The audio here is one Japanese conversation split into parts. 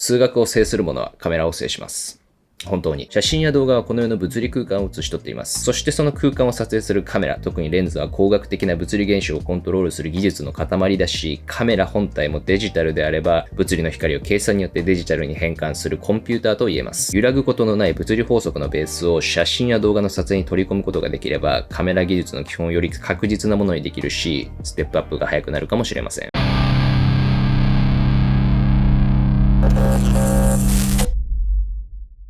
数学を制する者はカメラを制します。本当に。写真や動画はこの世の物理空間を映し取っています。そしてその空間を撮影するカメラ、特にレンズは工学的な物理現象をコントロールする技術の塊だし、カメラ本体もデジタルであれば、物理の光を計算によってデジタルに変換するコンピューターと言えます。揺らぐことのない物理法則のベースを写真や動画の撮影に取り込むことができれば、カメラ技術の基本をより確実なものにできるし、ステップアップが早くなるかもしれません。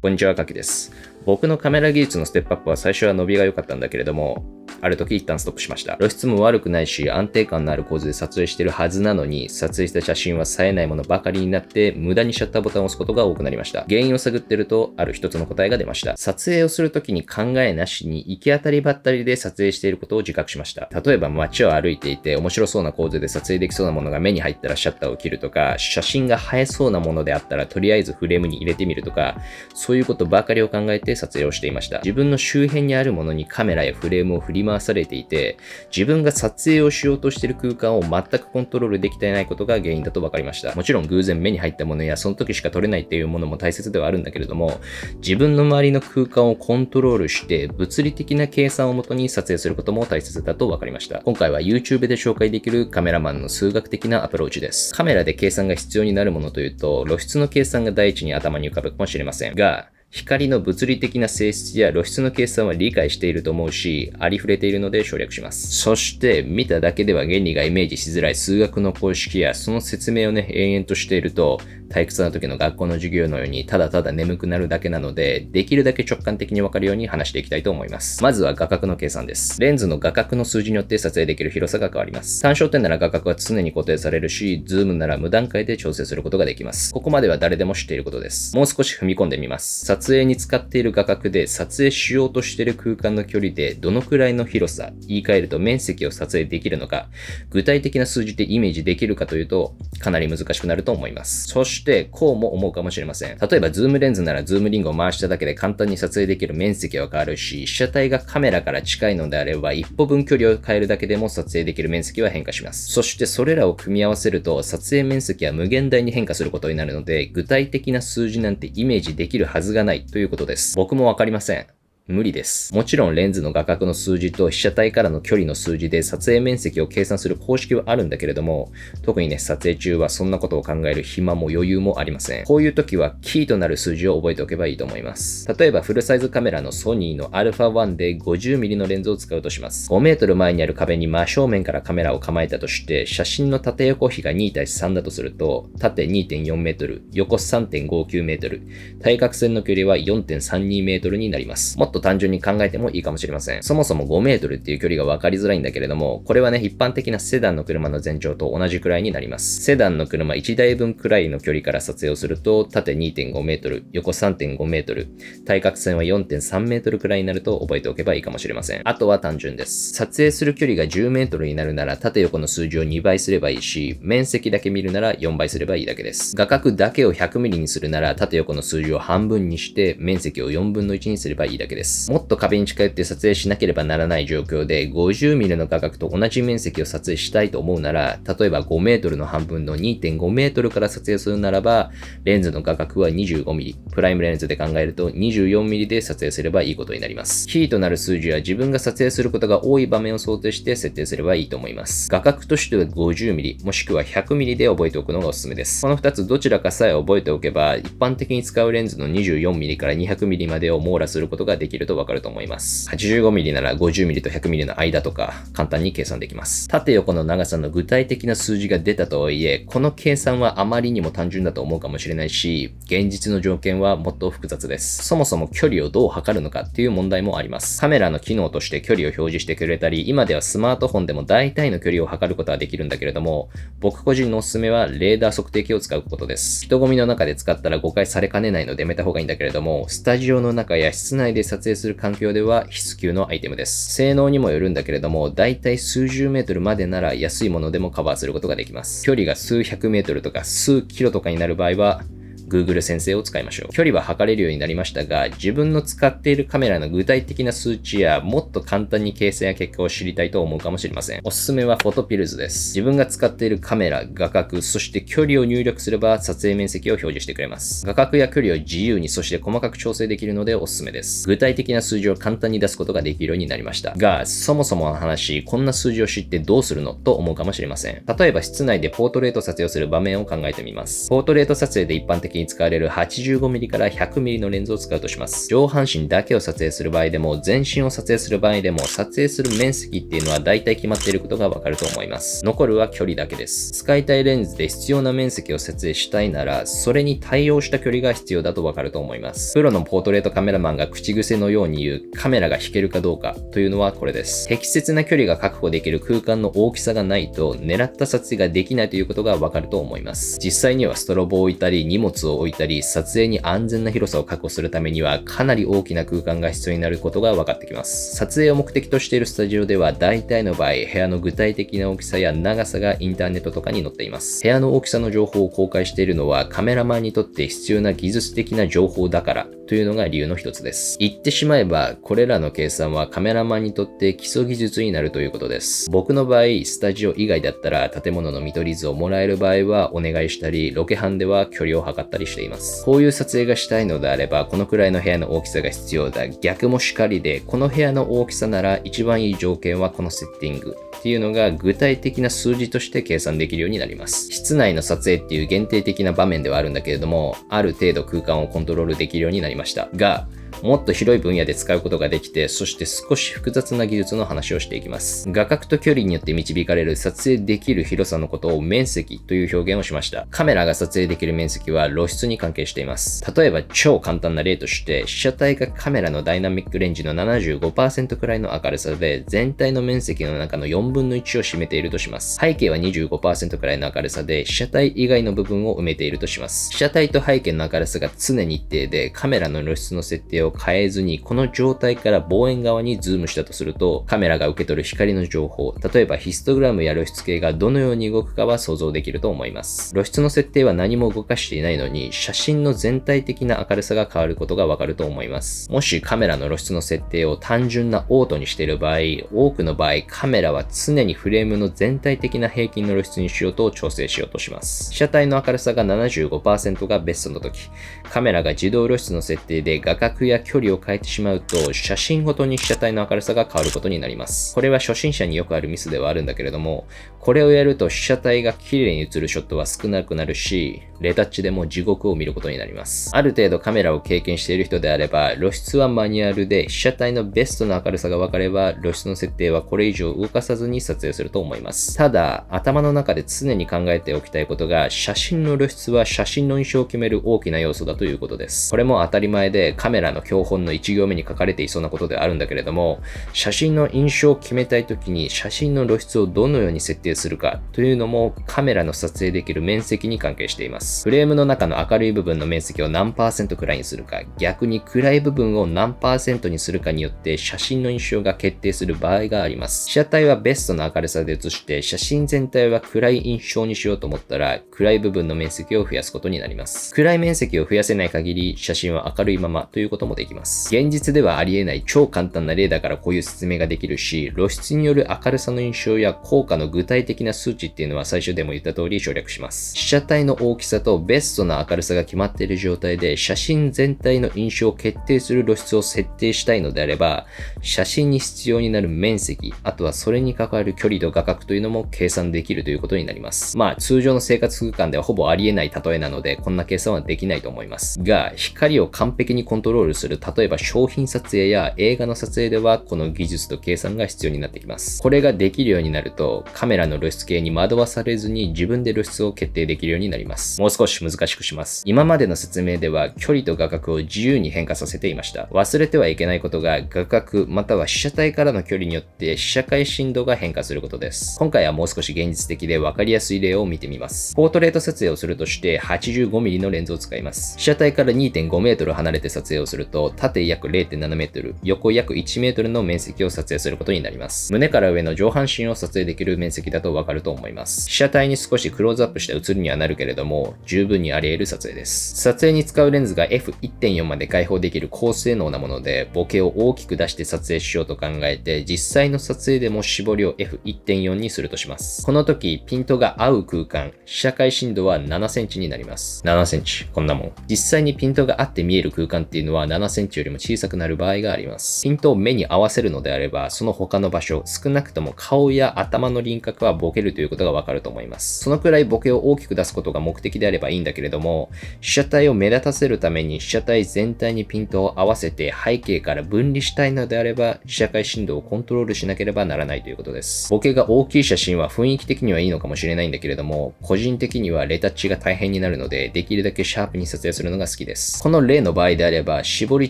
こんにちは、かきです。僕のカメラ技術のステップアップは最初は伸びが良かったんだけれども、ある時一旦ストップしました。露出も悪くないし、安定感のある構図で撮影しているはずなのに、撮影した写真は冴えないものばかりになって、無駄にシャッターボタンを押すことが多くなりました。原因を探っていると、ある一つの答えが出ました。撮影をするときに考えなしに行き当たりばったりで撮影していることを自覚しました。例えば街を歩いていて、面白そうな構図で撮影できそうなものが目に入ったらシャッターを切るとか、写真が映えそうなものであったらとりあえずフレームに入れてみるとか、そういうことばかりを考えて撮影をしていました。自分の周辺にあるものにカメラやフレームを振り回されていて、自分が撮影をしようとしている空間を全くコントロールできていないことが原因だと分かりました。もちろん偶然目に入ったものやその時しか撮れないっていうものも大切ではあるんだけれども、自分の周りの空間をコントロールして物理的な計算をもとに撮影することも大切だと分かりました。今回は YouTube で紹介できるカメラマンの数学的なアプローチです。カメラで計算が必要になるものというと、露出の計算が第一に頭に浮かぶかもしれませんが、光の物理的な性質や露出の計算は理解していると思うし、ありふれているので省略します。そして、見ただけでは原理がイメージしづらい数学の公式やその説明を延々としていると、退屈な時の学校の授業のようにただただ眠くなるだけなので、できるだけ直感的にわかるように話していきたいと思います。まずは画角の計算です。レンズの画角の数字によって撮影できる広さが変わります。単焦点なら画角は常に固定されるし、ズームなら無段階で調整することができます。ここまでは誰でも知っていることです。もう少し踏み込んでみます。撮影に使っている画角で撮影しようとしている空間の距離でどのくらいの広さ、言い換えると面積を撮影できるのか、具体的な数字でイメージできるかというと、かなり難しくなると思います。そして、こうも思うかもしれません。例えば、ズームレンズならズームリングを回しただけで簡単に撮影できる面積は変わるし、被写体がカメラから近いのであれば、一歩分距離を変えるだけでも撮影できる面積は変化します。そして、それらを組み合わせると、撮影面積は無限大に変化することになるので、具体的な数字なんてイメージできるはずがないということです。僕もわかりません。無理です。もちろんレンズの画角の数字と被写体からの距離の数字で撮影面積を計算する公式はあるんだけれども、特にね、撮影中はそんなことを考える暇も余裕もありません。こういう時はキーとなる数字を覚えておけばいいと思います。例えばフルサイズカメラのソニーの α1 で 50mm のレンズを使うとします。5メートル前にある壁に真正面からカメラを構えたとして、写真の縦横比が 2:3 だとすると、縦 2.4 メートル、横 3.59 メートル、対角線の距離は 4.32 メートルになります。もっと単純に考えてもいいかもしれません。そもそも5メートルっていう距離が分かりづらいんだけれども、これはね、一般的なセダンの車の全長と同じくらいになります。セダンの車1台分くらいの距離から撮影をすると、縦 2.5 メートル、横 3.5 メートル、対角線は 4.3 メートルくらいになると覚えておけばいいかもしれません。あとは単純です。撮影する距離が10メートルになるなら、縦横の数字を2倍すればいいし、面積だけ見るなら4倍すればいいだけです。画角だけを 100mm にするなら、縦横の数字を半分にして、面積を4分の1にすればいいだけです。もっと壁に近寄って撮影しなければならない状況で 50mm の画角と同じ面積を撮影したいと思うなら、例えば5メートルの半分の 2.5 メートルから撮影するならば、レンズの画角は 25mm、プライムレンズで考えると 24mm で撮影すればいいことになります。キーとなる数字は自分が撮影することが多い場面を想定して設定すればいいと思います。画角としては 50mm もしくは 100mm で覚えておくのがおすすめです。この2つどちらかさえ覚えておけば、一般的に使うレンズの 24mm から 200mm までを網羅することができるとわかると思います。85mm なら 50mm と 100mm の間とか簡単に計算できます。縦横の長さの具体的な数字が出たとはいえ、この計算はあまりにも単純だと思うかもしれないし、現実の条件はもっと複雑です。そもそも距離をどう測るのかっていう問題もあります。カメラの機能として距離を表示してくれたり、今ではスマートフォンでも大体の距離を測ることはできるんだけれども、僕個人のおすすめはレーダー測定器を使うことです。人混みの中で使ったら誤解されかねないのでやめた方がいいんだけれども、スタジオの中や室内で撮影する環境では必須級のアイテムです。性能にもよるんだけれども、だいたい数十メートルまでなら安いものでもカバーすることができます。距離が数百メートルとか数キロとかになる場合は、Google 先生を使いましょう。距離は測れるようになりましたが、自分の使っているカメラの具体的な数値やもっと簡単に計算や結果を知りたいと思うかもしれません。おすすめはフォトピルズです。自分が使っているカメラ、画角、そして距離を入力すれば撮影面積を表示してくれます。画角や距離を自由にそして細かく調整できるのでおすすめです。具体的な数字を簡単に出すことができるようになりました。が、そもそもの話、こんな数字を知ってどうするのと思うかもしれません。例えば室内でポートレート撮影をする場面を考えてみます。ポートレート撮影で一般的に使われる 85mm から 100mm のレンズを使うとします。上半身だけを撮影する場合でも、全身を撮影する場合でも、撮影する面積っていうのは大体決まっていることがわかると思います。残るは距離だけです。使いたいレンズで必要な面積を撮影したいなら、それに対応した距離が必要だとわかると思います。プロのポートレートカメラマンが口癖のように言うカメラが引けるかどうかというのはこれです。適切な距離が確保できる空間の大きさがないと狙った撮影ができないということがわかると思います。実際にはストロボを置いたり荷物を置いたり撮影に安全な広さを確保するためにはかなり大きな空間が必要になることが分かってきます。撮影を目的としているスタジオでは大体の場合部屋の具体的な大きさや長さがインターネットとかに載っています。部屋の大きさの情報を公開しているのはカメラマンにとって必要な技術的な情報だからというのが理由の一つです。言ってしまえばこれらの計算はカメラマンにとって基礎技術になるということです。僕の場合スタジオ以外だったら建物の見取り図をもらえる場合はお願いしたりロケハンでは距離を測ったりしています。こういう撮影がしたいのであればこのくらいの部屋の大きさが必要だ、逆もしかりでこの部屋の大きさなら一番いい条件はこのセッティングっていうのが具体的な数字として計算できるようになります。室内の撮影っていう限定的な場面ではあるんだけれども、ある程度空間をコントロールできるようになりましたが、もっと広い分野で使うことができて、そして少し複雑な技術の話をしていきます。画角と距離によって導かれる撮影できる広さのことを面積という表現をしました。カメラが撮影できる面積は露出に関係しています。例えば超簡単な例として、被写体がカメラのダイナミックレンジの 75% くらいの明るさで、全体の面積の中の4分の1を占めているとします。背景は 25% くらいの明るさで、被写体以外の部分を埋めているとします。被写体と背景の明るさが常に一定で、カメラの露出の設定を変えずにこの状態から望遠側にズームしたとすると、カメラが受け取る光の情報、例えばヒストグラムや露出系がどのように動くかは想像できると思います。露出の設定は何も動かしていないのに、写真の全体的な明るさが変わることがわかると思います。もしカメラの露出の設定を単純なオートにしている場合、多くの場合カメラは常にフレームの全体的な平均の露出にしようと調整しようとします。被写体の明るさが 75% がベストの時、カメラが自動露出の設定で画角や距離を変えてしまうと、写真ごとに被写体の明るさが変わることになります。これは初心者によくあるミスではあるんだけれども、これをやると被写体が綺麗に映るショットは少なくなるし、レタッチでも地獄を見ることになります。ある程度カメラを経験している人であれば、露出はマニュアルで被写体のベストの明るさが分かれば、露出の設定はこれ以上動かさずに撮影すると思います。ただ、頭の中で常に考えておきたいことが、写真の露出は写真の印象を決める大きな要素だということです。これも当たり前でカメラの教本の1行目に書かれていそうなことではあるんだけれども、写真の印象を決めたいときに写真の露出をどのように設定するかというのもカメラの撮影できる面積に関係しています。フレームの中の明るい部分の面積を何%くらいにするか、逆に暗い部分を何%にするかによって写真の印象が決定する場合があります。被写体はベストの明るさで写して写真全体は暗い印象にしようと思ったら、暗い部分の面積を増やすことになります。暗い面積を増やせない限り写真は明るいままということもできます。現実ではありえない超簡単な例だからこういう説明ができるし、露出による明るさの印象や効果の具体的な数値っていうのは最初でも言った通り省略します。被写体の大きさとベストな明るさが決まっている状態で写真全体の印象を決定する露出を設定したいのであれば、写真に必要になる面積、あとはそれに関わる距離と画角というのも計算できるということになります。まあ通常の生活空間ではほぼありえない例えなのでこんな計算はできないと思いますが、光を完璧にコントロールする例えば商品撮影や映画の撮影ではこの技術と計算が必要になってきます。これができるようになるとカメラの露出系に惑わされずに自分で露出を決定できるようになります。もう少し難しくします。今までの説明では距離と画角を自由に変化させていました。忘れてはいけないことが画角または被写体からの距離によって被写界深度が変化することです。今回はもう少し現実的で分かりやすい例を見てみます。ポートレート撮影をするとして 85mm のレンズを使います。被写体から 2.5 メートル離れて撮影をすると、縦約 0.7 メートル、横約1メートルの面積を撮影することになります。胸から上の上半身を撮影できる面積だとわかると思います。被写体に少しクローズアップした写りにはなるけれども、十分にあり得る撮影です。撮影に使うレンズが F1.4 まで開放できる高性能なもので、ボケを大きく出して撮影しようと考えて、実際の撮影でも絞りを F1.4 にするとします。この時、ピントが合う空間、被写界深度は7センチになります。7センチ、こんなもん。実際にピントが合って見える空間っていうのは7センチよりも小さくなる場合があります。ピントを目に合わせるのであれば、その他の場所、少なくとも顔や頭の輪郭はボケるということがわかると思います。そのくらいボケを大きく出すことが目的であればいいんだけれども、被写体を目立たせるために被写体全体にピントを合わせて背景から分離したいのであれば、被写界深度をコントロールしなければならないということです。ボケが大きい写真は雰囲気的にはいいのかもしれないんだけれども、個人的にはレタッチが大変になるので、できるだけシャープに撮影するのが好きです。この例の場合であれば、絞り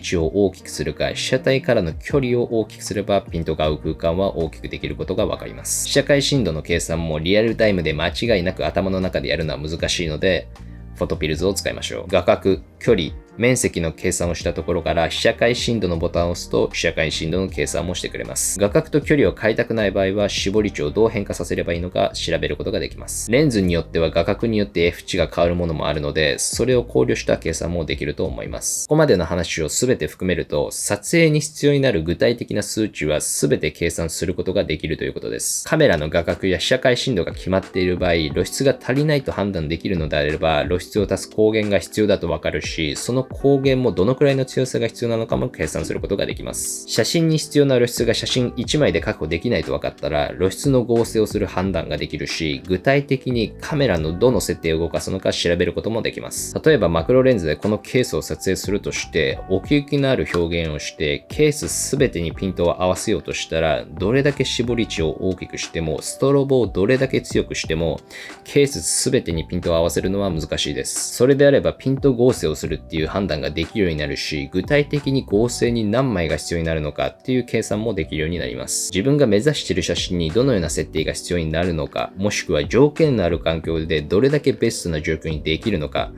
値を大きくするか、被写体からの距離を大きくすれば、ピントが合う空間は大きくできることがわかります。被写界深度の計算もリアルタイムで間違いなく頭の中でやるのは難しいので、フォトピルズを使いましょう。画角、距離、面積の計算をしたところから被写界深度のボタンを押すと被写界深度の計算もしてくれます。画角と距離を変えたくない場合は絞り値をどう変化させればいいのか調べることができます。レンズによっては画角によって F 値が変わるものもあるので、それを考慮した計算もできると思います。ここまでの話を全て含めると、撮影に必要になる具体的な数値は全て計算することができるということです。カメラの画角や被写界深度が決まっている場合、露出が足りないと判断できるのであれば、露出を足す光源が必要だとわかるし、その光源もどのくらいの強さが必要なのかも計算することができます。写真に必要な露出が写真1枚で確保できないと分かったら、露出の合成をする判断ができるし、具体的にカメラのどの設定を動かすのか調べることもできます。例えばマクロレンズでこのケースを撮影するとして、奥行きのある表現をして、ケース全てにピントを合わせようとしたら、どれだけ絞り値を大きくしても、ストロボをどれだけ強くしても、ケース全てにピントを合わせるのは難しいです。それであればピント合成をするっていう判断ができるようになるし、具体的に合成に何枚が必要になるのかっていう計算もできるようになります。自分が目指している写真にどのような設定が必要になるのか、もしくは条件のある環境でどれだけベストな状況にできるのか、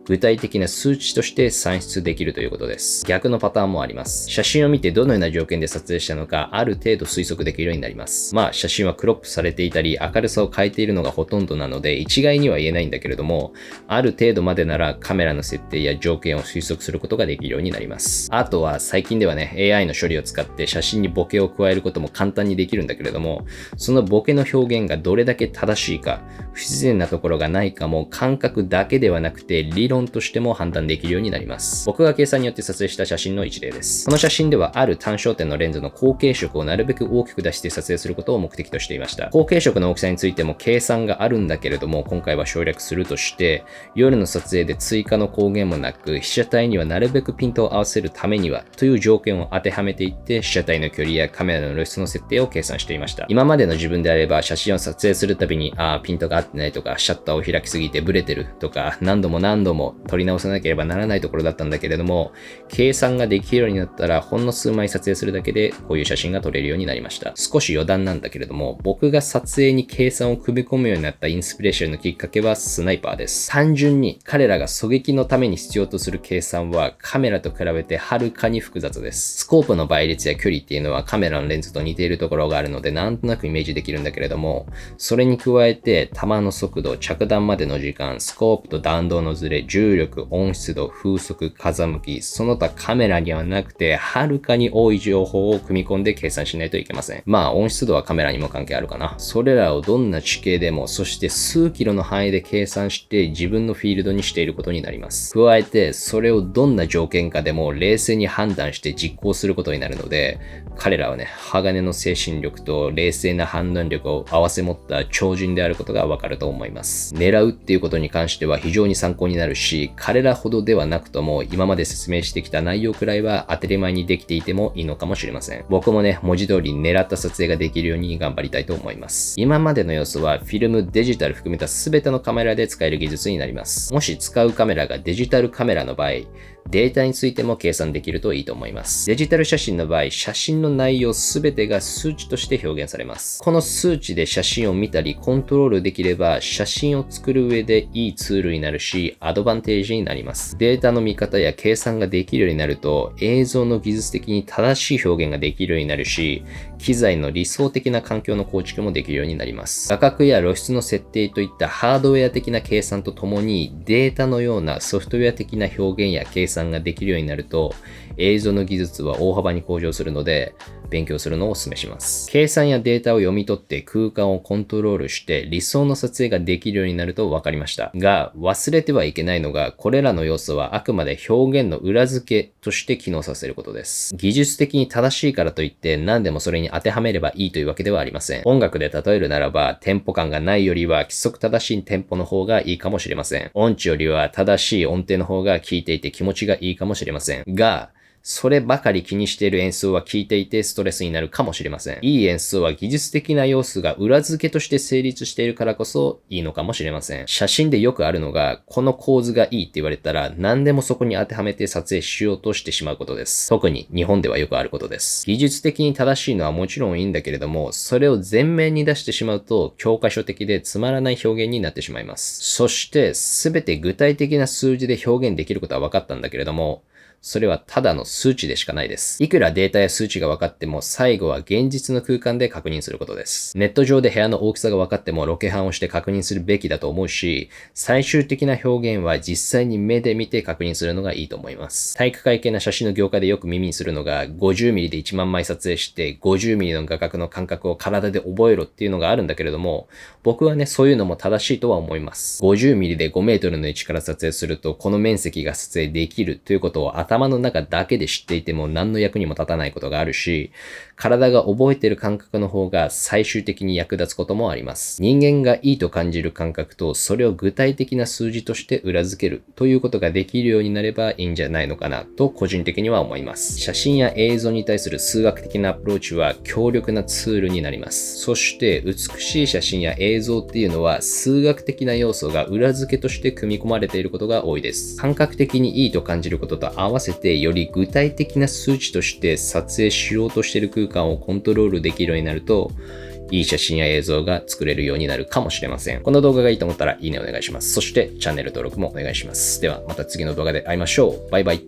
具体的な数値として算出できるということです。逆のパターンもあります。写真を見てどのような条件で撮影したのか、ある程度推測できるようになります。まあ、写真はクロップされていたり、明るさを変えているのがほとんどなので、一概には言えないんだけれども、ある程度までならカメラの設定や条件を推測することができるようになります。あとは、最近ではね、AI の処理を使って写真にボケを加えることも簡単にできるんだけれども、そのボケの表現がどれだけ正しいか、不自然なところがないかも感覚だけではなくて、理論としても判断できるようになります。僕が計算によって撮影した写真の一例です。この写真ではある単焦点のレンズの後継色をなるべく大きく出して撮影することを目的としていました。後継色の大きさについても計算があるんだけれども、今回は省略するとして、夜の撮影で追加の光源もなく、被写体にはなるべくピントを合わせるためにはという条件を当てはめていって、被写体の距離やカメラの露出の設定を計算していました。今までの自分であれば写真を撮影するたびに、ピントが合ってないとか、シャッターを開きすぎてブレてるとか、何度も撮り直さなければならないところだったんだけれども、計算ができるようになったらほんの数枚撮影するだけでこういう写真が撮れるようになりました。少し余談なんだけれども、僕が撮影に計算を組み込むようになったインスピレーションのきっかけはスナイパーです。単純に彼らが狙撃のために必要とする計算はカメラと比べてはるかに複雑です。スコープの倍率や距離っていうのはカメラのレンズと似ているところがあるのでなんとなくイメージできるんだけれども、それに加えて弾の速度、着弾までの時間、スコープと弾道のズレ、重力、温湿度、風速、風向き、その他カメラにはなくてはるかに多い情報を組み込んで計算しないといけません。まあ温湿度はカメラにも関係あるかな。それらをどんな地形でも、そして数キロの範囲で計算して自分のフィールドにしていることになります。加えてそれをどんな条件下でも冷静に判断して実行することになるので、彼らはね、鋼の精神力と冷静な判断力を併せ持った超人であることがわかると思います。狙うっていうことに関しては非常に参考になるし、彼らほどではなくとも今まで説明してきた内容くらいは当たり前にできていてもいいのかもしれません。僕もね、文字通り狙った撮影ができるように頑張りたいと思います。今までの要素はフィルム、デジタル含めた全てのカメラで使える技術になります。もし使うカメラがデジタルカメラの場合、データについても計算できるといいと思います。デジタル写真の場合、写真の内容すべてが数値として表現されます。この数値で写真を見たりコントロールできれば、写真を作る上でいいツールになるし、アドバンテージになります。データの見方や計算ができるようになると、映像の技術的に正しい表現ができるようになるし、機材の理想的な環境の構築もできるようになります。画角や露出の設定といったハードウェア的な計算とともに、データのようなソフトウェア的な表現や計算ができるようになると、映像の技術は大幅に向上するので、勉強するのをお勧めします。計算やデータを読み取って空間をコントロールして理想の撮影ができるようになると分かりました。が、忘れてはいけないのが、これらの要素はあくまで表現の裏付けとして機能させることです。技術的に正しいからといって何でもそれに当てはめればいいというわけではありません。音楽で例えるならば、テンポ感がないよりは規則正しいテンポの方がいいかもしれません。音痴よりは正しい音程の方が聴いていて気持ちがいいかもしれません。が、そればかり気にしている演奏は聴いていてストレスになるかもしれません。いい演奏は技術的な要素が裏付けとして成立しているからこそいいのかもしれません。写真でよくあるのが、この構図がいいって言われたら何でもそこに当てはめて撮影しようとしてしまうことです。特に日本ではよくあることです。技術的に正しいのはもちろんいいんだけれども、それを前面に出してしまうと教科書的でつまらない表現になってしまいます。そして全て具体的な数字で表現できることは分かったんだけれども、それはただの数値でしかないです。いくらデータや数値が分かっても最後は現実の空間で確認することです。ネット上で部屋の大きさが分かってもロケハンをして確認するべきだと思うし、最終的な表現は実際に目で見て確認するのがいいと思います。体育会系な写真の業界でよく耳にするのが 50mm で1万枚撮影して 50mm の画角の感覚を体で覚えろっていうのがあるんだけれども、僕はね、そういうのも正しいとは思います。50mm で5メートルの位置から撮影するとこの面積が撮影できるということを頭の中だけで知っていても何の役にも立たないことがあるし、体が覚えている感覚の方が最終的に役立つこともあります。人間がいいと感じる感覚とそれを具体的な数字として裏付けるということができるようになればいいんじゃないのかなと個人的には思います。写真や映像に対する数学的なアプローチは強力なツールになります。そして美しい写真や映像っていうのは数学的な要素が裏付けとして組み込まれていることが多いです。感覚的にいいと感じることと合わせてより具体的な数値として撮影しようとしている空間をコントロールできるようになると、いい写真や映像が作れるようになるかもしれません。この動画がいいと思ったらいいねお願いします。そしてチャンネル登録もお願いします。ではまた次の動画で会いましょう。バイバイ。